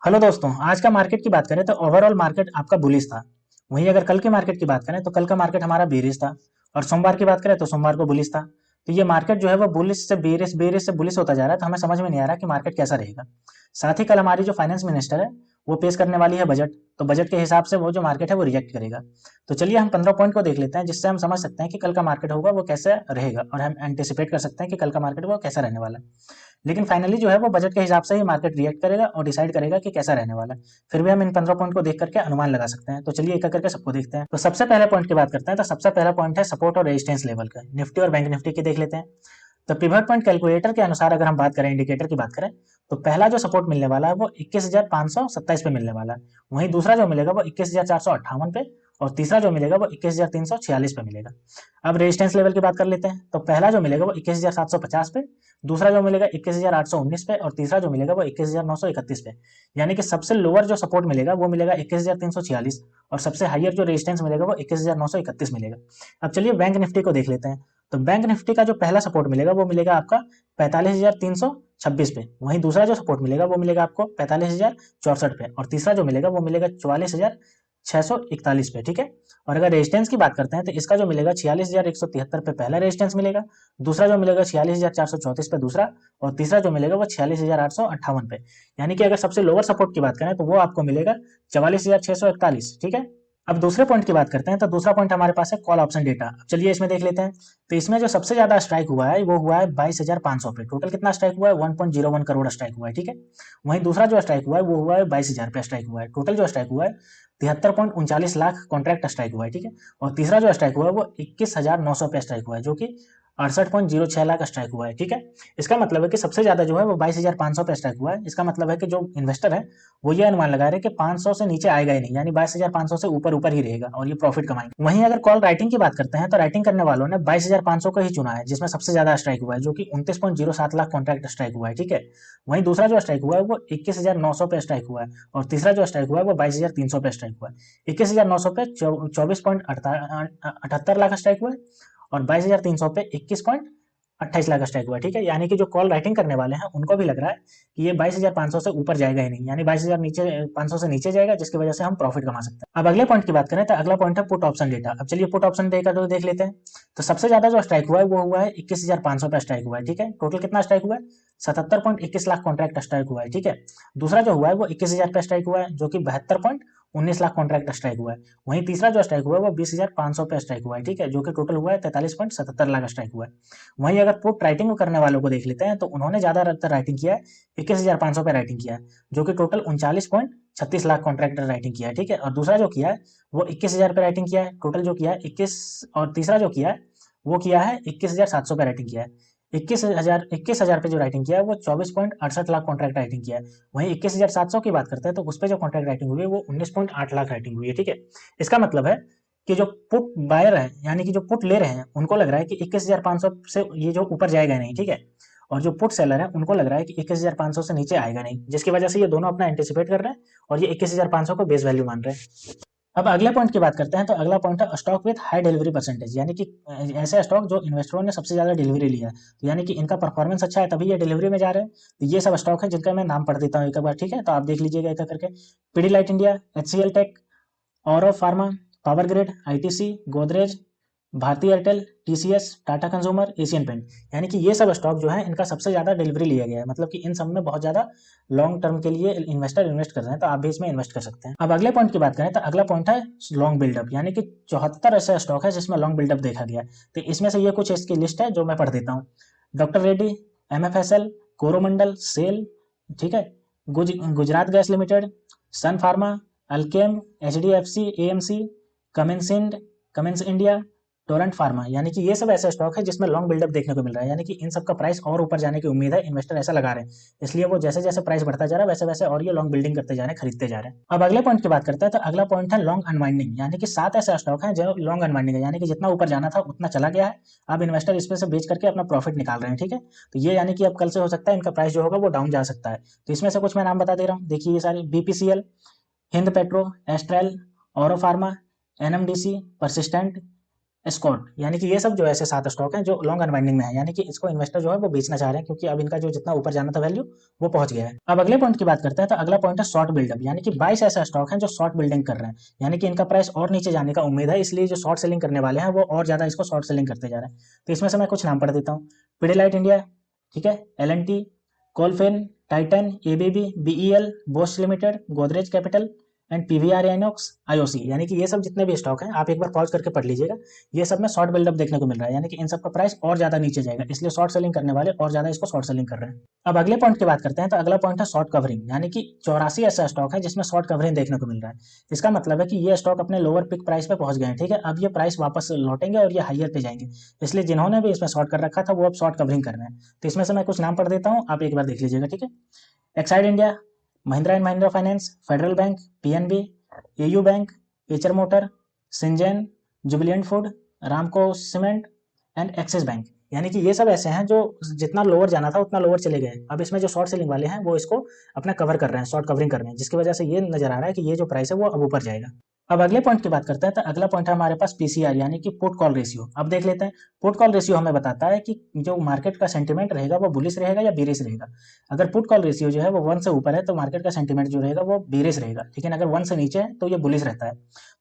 Hello दोस्तों, आज का मार्केट की बात करें तो ओवरऑल मार्केट आपका बुलिश था। वहीं अगर कल के मार्केट की बात करें तो कल का मार्केट हमारा बेरिश था। और सोमवार की बात करें तो सोमवार को बुलिश था। तो ये मार्केट जो है वो बुलिश से बेरिश बेरिश से बुलिश होता जा रहा है, तो हमें समझ में नहीं आ रहा कि मार्केट कैसा रहेगा। साथ ही कल हमारी जो फाइनेंस मिनिस्टर है वो पेश करने वाली है बजट। तो बजट के हिसाब से वो जो मार्केट है वो रिएक्ट करेगा। तो चलिए हम 15 पॉइंट को देख लेते हैं, जिससे हम समझ सकते हैं कि कल का मार्केट होगा वो कैसे रहेगा, और हम एंटिसिपेट कर सकते हैं कि कल का मार्केट वो कैसा रहने वाला है। लेकिन फाइनली जो है वो बजट के हिसाब से ही मार्केट रिएक्ट करेगा और डिसाइड करेगा कि कैसा रहने वाला है। फिर भी हम इन 15 पॉइंट को देख करके अनुमान लगा सकते हैं। तो चलिए एक एक करके सबको देखते हैं। तो सबसे पहले पॉइंट की बात करते हैं। तो सबसे पहला पॉइंट है सपोर्ट और रेजिस्टेंस लेवल का। निफ्टी और बैंक निफ्टी की देख लेते हैं। तो पिवट पॉइंट कैलकुलेटर के अनुसार अगर हम बात करें, इंडिकेटर की बात करें, तो पहला जो सपोर्ट मिलने वाला है वो 21,527 पे मिलने वाला है। वहीं दूसरा जो मिलेगा वो 21,458 पे। और तीसरा जो मिलेगा वो 21,346 पे मिलेगा। अब रेजिस्टेंस लेवल की बात कर लेते हैं। तो पहला जो मिलेगा वो 21,750 पे। दूसरा जो मिलेगा 21,819 पे। और तीसरा जो मिलेगा वो 21,931 पे। यानी कि सबसे लोअर जो सपोर्ट मिलेगा वो मिलेगा 21,346। और सबसे हाईयर जो रेजिस्टेंस मिलेगा वो 21,931 मिलेगा। अब चलिए बैंक निफ्टी को देख लेते हैं। तो बैंक निफ्टी का जो पहला सपोर्ट मिलेगा वो मिलेगा आपका 45,326 पे। वहीं दूसरा जो सपोर्ट मिलेगा वो मिलेगा आपको 45,064 पे। और तीसरा जो मिलेगा वो मिलेगा 44,641 पे। ठीक है। और अगर रेजिस्टेंस की बात करते हैं तो इसका जो मिलेगा 46,173 पे पहला रेजिस्टेंस मिलेगा। दूसरा जो मिलेगा 46,434 पे दूसरा। और तीसरा जो मिलेगा वो 46,858 पे। यानी कि अगर सबसे लोअर सपोर्ट की बात करें तो वो आपको मिलेगा 44,641। ठीक है। अब दूसरे पॉइंट की बात करते हैं। तो दूसरा पॉइंट हमारे पास है कॉल ऑप्शन डेटा। अब चलिए इसमें देख लेते हैं। तो इसमें जो सबसे ज्यादा स्ट्राइक हुआ है वो हुआ है 22,500 पे। टोटल कितना स्ट्राइक हुआ है? 1.01 करोड़ स्ट्राइक हुआ है। ठीक है। वहीं दूसरा जो स्ट्राइक हुआ है वो हुआ है 22,000 पे स्ट्राइक हुआ है। टोटल जो स्ट्राइक हुआ है 73.39 लाख कॉन्ट्रैक्ट स्ट्राइक हुआ है। ठीक है। और तीसरा जो स्ट्राइक हुआ है वो 21,900 पे स्ट्राइक हुआ है, जो कि 68.06 लाख स्ट्राइक हुआ है। ठीक है। इसका मतलब है कि सबसे ज्यादा जो है वो 22,500 पे स्ट्राइक हुआ है। इसका मतलब है कि जो इन्वेस्टर है वो ये अनुमान लगा रहे हैं कि 500 से नीचे आएगा ही नहीं, यानी 22,500 से ऊपर ऊपर ही रहेगा और ये प्रॉफिट कमाएंगे। वहीं अगर कॉल राइटिंग की बात करते हैं तो राइटिंग करने वालों ने 22,500 को ही चुना है, जिसमें सबसे ज्यादा स्ट्राइक हुआ है, जो कि 29.07 लाख कॉन्ट्रैक्ट स्ट्राइक हुआ है। ठीक है। वहीं दूसरा जो स्ट्राइक हुआ है वो 21,900 पे स्ट्राइक हुआ है। और तीसरा जो स्ट्राइक हुआ है वो 22,300 पे स्ट्राइक हुआ है। 21,900 पे 24.78 लाख स्ट्राइक हुआ है। और 22,300 पे 21.28 लाख स्ट्राइक हुआ है। ठीक है। यानी कि जो कॉल राइटिंग करने वाले हैं उनको भी लग रहा है कि ये 22,500 से ऊपर जाएगा ही नहीं, यानी 22,000 नीचे 500 से नीचे जाएगा, जिसकी वजह से हम प्रॉफिट कमा सकते हैं। अब अगले पॉइंट की बात करें तो अगला पॉइंट है पुट ऑप्शन डेटा। अब चलिए पुट ऑप्शन डेटा तो देख लेते हैं। तो सबसे ज्यादा जो स्ट्राइक हुआ है वो हुआ है 21,500 पे स्ट्राइक हुआ है। ठीक है। टोटल कितना स्ट्राइक हुआ है? 77.21 लाख कॉन्ट्रैक्ट स्ट्राइक हुआ है। ठीक है। दूसरा जो हुआ है वो 21,000 पे स्ट्राइक हुआ है, जो कि 72.19 लाख कॉन्ट्रैक्ट स्ट्राइक हुआ है। वहीं तीसरा जो स्ट्राइक हुआ है वो 20,500 पे स्ट्राइक हुआ है। ठीक है। जो कि टोटल हुआ है 43.77 लाख स्ट्राइक हुआ है। वहीं अगर पुट राइटिंग करने वालों को देख लेते हैं तो उन्होंने ज्यादातर राइटिंग किया है, 21,500 पे राइटिंग किया है, जो कि टोटल 39.36 लाख कॉन्ट्रैक्ट राइटिंग किया है। ठीक है। और दूसरा जो किया है वो 21,000 पे राइटिंग किया है, टोटल जो किया है 21। और तीसरा जो किया है वो किया है 21,700 पे राइटिंग किया है। 21,000 पे जो राइटिंग किया है वो 24.68 लाख कॉन्ट्रैक्ट राइटिंग किया है। वहीं 21,700 की बात करते हैं तो उस पर जो कॉन्ट्रैक्ट राइटिंग हुई है वो 19.8 लाख राइटिंग हुई है। ठीक है। इसका मतलब है कि जो पुट बायर है, यानी कि जो पुट ले रहे हैं, उनको लग रहा है कि 21,500 से ये जो ऊपर जाएगा नहीं। ठीक है। और जो पुट सेलर है उनको लग रहा है कि 21,500 से नीचे आएगा नहीं, जिसकी वजह से ये दोनों अपना एंटिसिपेट कर रहे हैं और ये 21,500 को बेस वैल्यू मान रहे हैं। अब अगले पॉइंट की बात करते हैं। तो अगला पॉइंट है stock with high delivery percentage, यानी कि ऐसे स्टॉक जो इन्वेस्टरों ने सबसे ज्यादा डिलीवरी लिया है, तो यानी कि इनका परफॉर्मेंस अच्छा है तभी ये डिलीवरी में जा रहे हैं। तो ये सब स्टॉक है जिनका मैं नाम पढ़ देता हूँ एक बार। ठीक है। तो आप देख लीजिएगा एक एक करके। पीडीलाइट इंडिया, एचसीएल टेक, औरव Pharma, Power Grid, ITC, Godrej, Bharti Airtel, TCS, Tata Consumer, Asian Paint. यानी कि ये सब स्टॉक जो है इनका सबसे ज्यादा डिलीवरी लिया गया है, मतलब कि इन सब में बहुत ज्यादा लॉन्ग टर्म के लिए इन्वेस्टर इन्वेस्ट कर रहे हैं, तो आप भी इसमें इन्वेस्ट कर सकते हैं। अब अगले पॉइंट की बात करें तो अगला पॉइंट है लॉन्ग बिल्डअप, यानी कि 74 ऐसे स्टॉक है जिसमें लॉन्ग बिल्डअप देखा गया है। तो इसमें से ये कुछ इसकी लिस्ट है जो मैं पढ़ देता हूँ। Doctor Reddy, MFSL, Coromandel, SAIL, ठीक है, Gujarat Gas Limited, Sun Pharma, Alkem, HDFC, AMC, Cummins Ind, Cummins India, Torrent Pharma. यानी कि ये सब ऐसे स्टॉक है जिसमें लॉन्ग बिल्डअप देखने को मिल रहा है, यानी कि इन सब का प्राइस और ऊपर जाने की उम्मीद है, इन्वेस्टर ऐसा लगा रहे हैं। इसलिए वो जैसे जैसे प्राइस बढ़ता जा रहा है वैसे वैसे और ये लॉन्ग बिल्डिंग करते जा रहे हैं, खरीदते जा रहे हैं। अब अगले पॉइंट की बात करते हैं। तो अगला पॉइंट है लॉन्ग अनवाइंडिंग, यानी कि 7 ऐसे स्टॉक है जो लॉन्ग अनवाइंडिंग है, यानी कि जितना ऊपर जाना था उतना चला गया है। अब इन्वेस्टर इसमें से बेच करके अपना प्रॉफिट निकाल रहे हैं। ठीक है। तो ये यानी कि अब कल से हो सकता है इनका प्राइस जो होगा वो डाउन जा सकता है। तो इसमें से कुछ मैं नाम बता दे रहा हूँ, देखिए ये सारे बीपीसीएल, हिंद पेट्रो, एस्ट्रल, औरो फार्मा, एनएमडीसी, परसिस्टेंट, एस्कॉर्ट, यानी कि ये सब जो ऐसे 7 स्टॉक हैं जो लॉन्ग अनवाइंडिंग में है, यानी कि इसको इन्वेस्टर जो है वो बेचना चाह रहे हैं, क्योंकि अब इनका जो जितना ऊपर जाना था वैल्यू वो पहुंच गया है। अब अगले पॉइंट की बात करते हैं, तो अगला पॉइंट है शॉर्ट बिल्डअप, यानी कि 22 ऐसा स्टॉक है जो शॉर्ट बिल्डिंग कर रहे हैं, यानी कि इनका प्राइस और नीचे जाने का उम्मीद है, इसलिए जो शॉर्ट सेलिंग करने वाले हैं वो और ज्यादा इसको शॉर्ट सेलिंग करते जा रहे हैं। तो इसमें से मैं कुछ नाम पढ़ देता हूँ। पिडिलाइट इंडिया, ठीक है, एल&टी, कोलफिन, Titan, ABB, BEL, Bosch Limited, Godrej Capital and PVR Inox, IOC, यानी कि ये सब जितने भी स्टॉक हैं आप एक बार पॉज करके पढ़ लीजिएगा। ये सब में शॉर्ट बिल्डअप देखने को मिल रहा है, यानी कि इन सब का प्राइस और ज्यादा नीचे जाएगा, इसलिए शॉर्ट सेलिंग करने वाले और ज्यादा इसको शॉर्ट सेलिंग कर रहे हैं। अब अगले पॉइंट की बात करते हैं, तो अगला पॉइंट है शॉर्ट कवरिंग, यानी कि 84 ऐसा स्टॉक है जिसमें शॉर्ट कवरिंग देखने को मिल रहा है। इसका मतलब है कि ये स्टॉक अपने लोअर पिक प्राइस पे पहुंच गए हैं, ठीक है, अब ये प्राइस वापस लौटेंगे और ये हाइयर पे जाएंगे, इसलिए जिन्होंने भी इसमें शॉर्ट कर रखा था वो अब शॉर्ट कवरिंग कर रहे हैं। तो इसमें से मैं कुछ नाम पढ़ देता हूँ, आप एक बार देख लीजिएगा, ठीक है। Exide India, Mahindra and Mahindra Finance, Federal Bank, PNB, AU Bank, Eicher Motor, Syngene, Jubilant Food, Ramco Cement and Axis Bank, यानी कि ये सब ऐसे हैं जो जितना लोअर जाना था उतना लोअर चले गए। अब इसमें जो शॉर्ट सेलिंग वाले हैं वो इसको अपना कवर कर रहे हैं, शॉर्ट कवरिंग कर रहे हैं, जिसकी वजह से ये नजर आ रहा है कि ये जो प्राइस है वो अब ऊपर जाएगा। अब अगले पॉइंट की बात करते हैं, तो अगला पॉइंट है हमारे पास पीसीआर, यानी कि पुट कॉल रेशियो। अब देख लेते हैं, पुट कॉल रेशियो हमें बताता है कि जो मार्केट का सेंटीमेंट रहेगा वो बुलिश रहेगा या बीरिश रहेगा। अगर पुट कॉल रेशियो जो है वो 1 से ऊपर है तो मार्केट का सेंटीमेंट जो रहेगा वो बीरिश रहेगा, लेकिन अगर 1 से नीचे है तो ये बुलिश रहता है।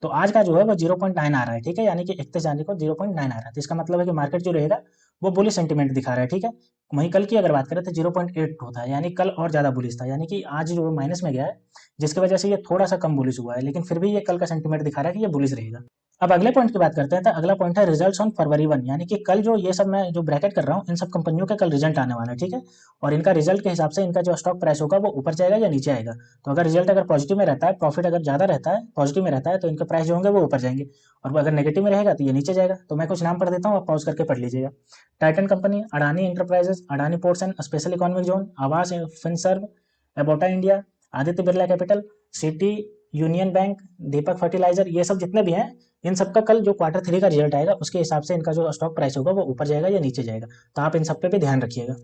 तो आज का जो है वो 0.9 आ रहा है, ठीक है, यानी कि 31 जाने को 0.9 आ रहा है, तो इसका मतलब है कि मार्केट जो रहेगा वो बुलिश सेंटीमेंट दिखा रहा है, ठीक है। वहीं कल की अगर बात करें तो 0.8 होता है, यानी कल और ज्यादा बुलिश था, यानी कि आज जो माइनस में गया है, जिसकी वजह से ये थोड़ा सा कम बुलिश हुआ है, लेकिन फिर भी ये कल का सेंटीमेंट दिखा रहा है कि ये बुलिश रहेगा। अब अगले पॉइंट की बात करते हैं, तो अगला पॉइंट है रिजल्ट्स ऑन फरवरी 1, यानी कि कल जो ये सब मैं जो ब्रैकेट कर रहा हूँ इन सब कंपनियों का कल रिजल्ट आने वाला है, ठीक है, और इनका रिजल्ट के हिसाब से इनका जो स्टॉक प्राइस होगा वो ऊपर जाएगा या नीचे आएगा। तो अगर रिजल्ट अगर पॉजिटिव में रहता है, प्रॉफिट अगर ज्यादा रहता है, पॉजिटिव में रहता है, तो इनके प्राइस जो होंगे वो ऊपर जाएंगे, और अगर नेगेटिव में रहेगा तो ये नीचे जाएगा। तो मैं कुछ नाम पढ़ देता हूँ, आप पॉज करके पढ़ लीजिएगा। Titan Company, Adani Enterprises, Adani Ports and Special Economic Zone, Aavas Finserv, Abbott India, Aditya Birla Capital, City Union Bank, Deepak Fertiliser, ये सब जितने भी हैं इन सबका कल जो Q3 का रिजल्ट आएगा उसके हिसाब से इनका जो स्टॉक प्राइस होगा वो ऊपर जाएगा या नीचे जाएगा, तो आप इन सब पे भी ध्यान रखिएगा।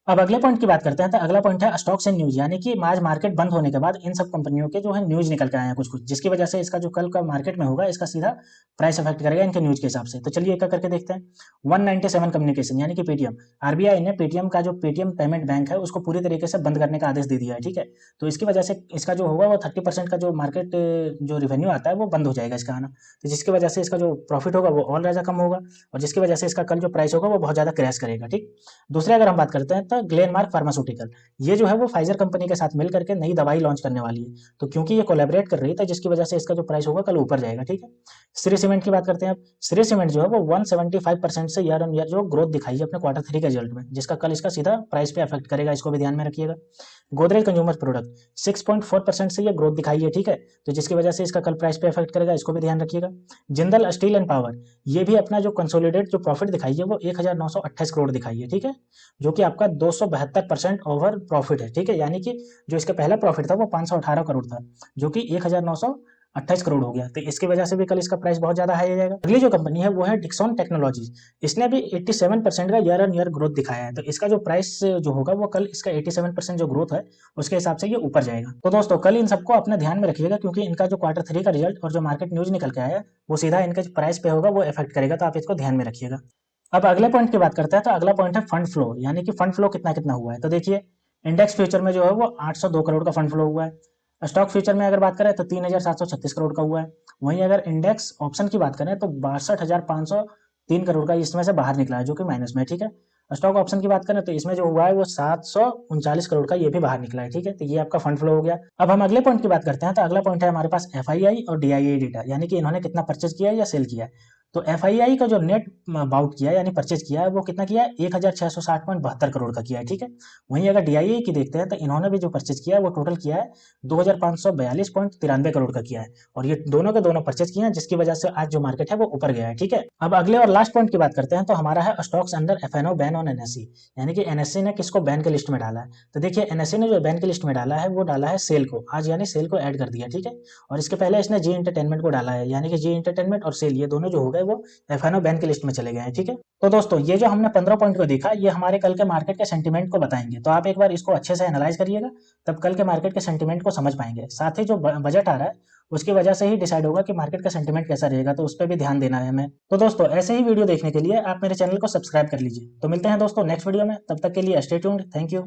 अब अगले पॉइंट की बात करते हैं, तो अगला पॉइंट है स्टॉक्स एंड न्यूज, यानी कि आज मार्केट बंद होने के बाद इन सब कंपनियों के जो है न्यूज निकल के आए हैं कुछ कुछ, जिसकी वजह से इसका जो कल का मार्केट में होगा इसका सीधा प्राइस अफेक्ट करेगा इनके न्यूज के हिसाब से। तो चलिए एक करके देखते हैं। 197 कम्युनिकेशन, यानी कि पेटीएम, आरबीआई ने पेटीएम का जो पेटीएम पेमेंट बैंक है उसको पूरी तरीके से बंद करने का आदेश दे दिया है, ठीक है। तो इसकी वजह से इसका जो होगा वो 30% का जो मार्केट जो रेवेन्यू आता है वो बंद हो जाएगा इसका आना, तो जिसकी वजह से इसका जो प्रॉफिट होगा वो और ज्यादा कम होगा, और जिसकी वजह से इसका कल जो प्राइस होगा वो बहुत ज्यादा क्रैश करेगा, ठीक। दूसरे अगर हम बात करते हैं तो ग्लेनमार्क फार्मास्यूटिकल, ये जो है वो फाइजर कंपनी के साथ मिल करके नई दवाई लॉन्च करने वाली है, तो क्योंकि ये कोलैबोरेट कर रही है जिसकी वजह से इसका जो प्राइस होगा कल ऊपर जाएगा, ठीक है। श्री सीमेंट की बात करते हैं, अब श्री सीमेंट जो है वो 175% से ईयर ऑन ईयर जो ग्रोथ दिखाई है अपने Q3 के रिजल्ट में, जिसका कल इसका सीधा प्राइस पे अफेक्ट करेगा, इसको भी ध्यान में रखिएगा। गोदरेज कंज्यूमर प्रोडक्ट 6.4% से ये ग्रोथ दिखाई है, ठीक है, तो जिसकी वजह से इसका कल प्राइस पे अफेक्ट करेगा, इसको भी ध्यान रखिएगा। जिंदल स्टील एंड पावर, ये भी अपना जो कंसोलिडेट जो प्रॉफिट दिखाई है वो 1928 करोड़ दिखाई है, ठीक है, जो कि आपका 272% ओवर प्रॉफिट है, ठीक है, यानी कि जो इसका पहला प्रॉफिट था वो 518 करोड़ था, जो कि 1928 करोड़ हो गया, तो इसकी वजह से भी कल इसका प्राइस बहुत ज्यादा हाई हो जाएगा। अगली जो कंपनी है वो है डिक्सन टेक्नोलॉजीज, इसने भी 87% का ईयर ऑन ईयर ग्रोथ दिखाया है, तो इसका जो प्राइस जो होगा वो कल इसका 87% जो ग्रोथ है उसके हिसाब से ये ऊपर जाएगा। तो दोस्तों कल इन सबको अपने ध्यान में रखिएगा, क्योंकि इनका जो Q3 का रिजल्ट और जो मार्केट न्यूज निकल के आया है वो सीधा इनके प्राइस पे होगा, वो इफेक्ट करेगा, तो आप इसको ध्यान में रखिएगा। अब अगले पॉइंट की बात करते हैं, तो अगला पॉइंट है फंड फ्लो, यानी कि फंड फ्लो कितना कितना हुआ है। तो देखिए इंडेक्स फ्यूचर में जो है वो 802 करोड़ का फंड फ्लो हुआ है, स्टॉक फ्यूचर में अगर बात करें तो 3736 करोड़ का हुआ है, वहीं अगर इंडेक्स ऑप्शन की बात करें तो 62,503 करोड़ का इसमें से बाहर निकला है, जो कि माइनस में है, ठीक है। स्टॉक ऑप्शन की बात करें तो इसमें जो हुआ है वो 739 करोड़ का ये भी बाहर निकला है, ठीक है, तो ये आपका फंड फ्लो हो गया। अब हम अगले पॉइंट की बात करते हैं, तो अगला पॉइंट है हमारे पास एफआईआई और डीआईआई डेटा, यानी कि इन्होंने कितना परचेज किया है या सेल किया है। तो एफआईआई का जो नेट बाउट किया है यानी परचेज किया है वो कितना किया है, 1660.72 करोड़ का किया है, ठीक है। वहीं अगर डीआईआई की देखते हैं तो इन्होंने भी जो परचेज किया है वो टोटल किया है 2542.93 करोड़ का किया है, और ये दोनों के दोनों परचेज किए हैं, जिसकी वजह से आज जो मार्केट है वो ऊपर गया है, ठीक है। अब अगले और लास्ट पॉइंट की बात करते हैं, तो हमारा है stocks under FNO ban on NSC, यानी कि एनएससी ने किसको बैन के लिस्ट में डाला है। तो देखिए एनएससी ने जो बैन की लिस्ट में डाला है वो डाला है सेल को, आज यानी सेल को ऐड कर दिया, ठीक है। और इसके पहले इसने जी एंटरटेनमेंट को डाला है, यानी कि जी एंटरटेनमेंट और सेल ये दोनों जो होगा है वो FNO बैन की लिस्ट में चले गए हैं, ठीक है। तो दोस्तों ये जो हमने 15 पॉइंट को देखा, ये हमारे कल के मार्केट के सेंटीमेंट को बताएंगे, तो आप एक बार इसको अच्छे से एनालाइज करिएगा, तब कल के मार्केट के सेंटीमेंट को समझ पाएंगे। साथ ही जो बजट आ रहा है उसकी वजह से ही डिसाइड होगा कि मार्केट का सेंटीमेंट कैसा रहेगा, तो उस पर भी ध्यान देना है हमें। तो दोस्तों ऐसे ही वीडियो देखने के लिए आप मेरे चैनल को सब्सक्राइब कर लीजिए। तो मिलते हैं दोस्तों नेक्स्ट वीडियो में, तब तक के लिए स्टे ट्यून्ड, थैंक यू।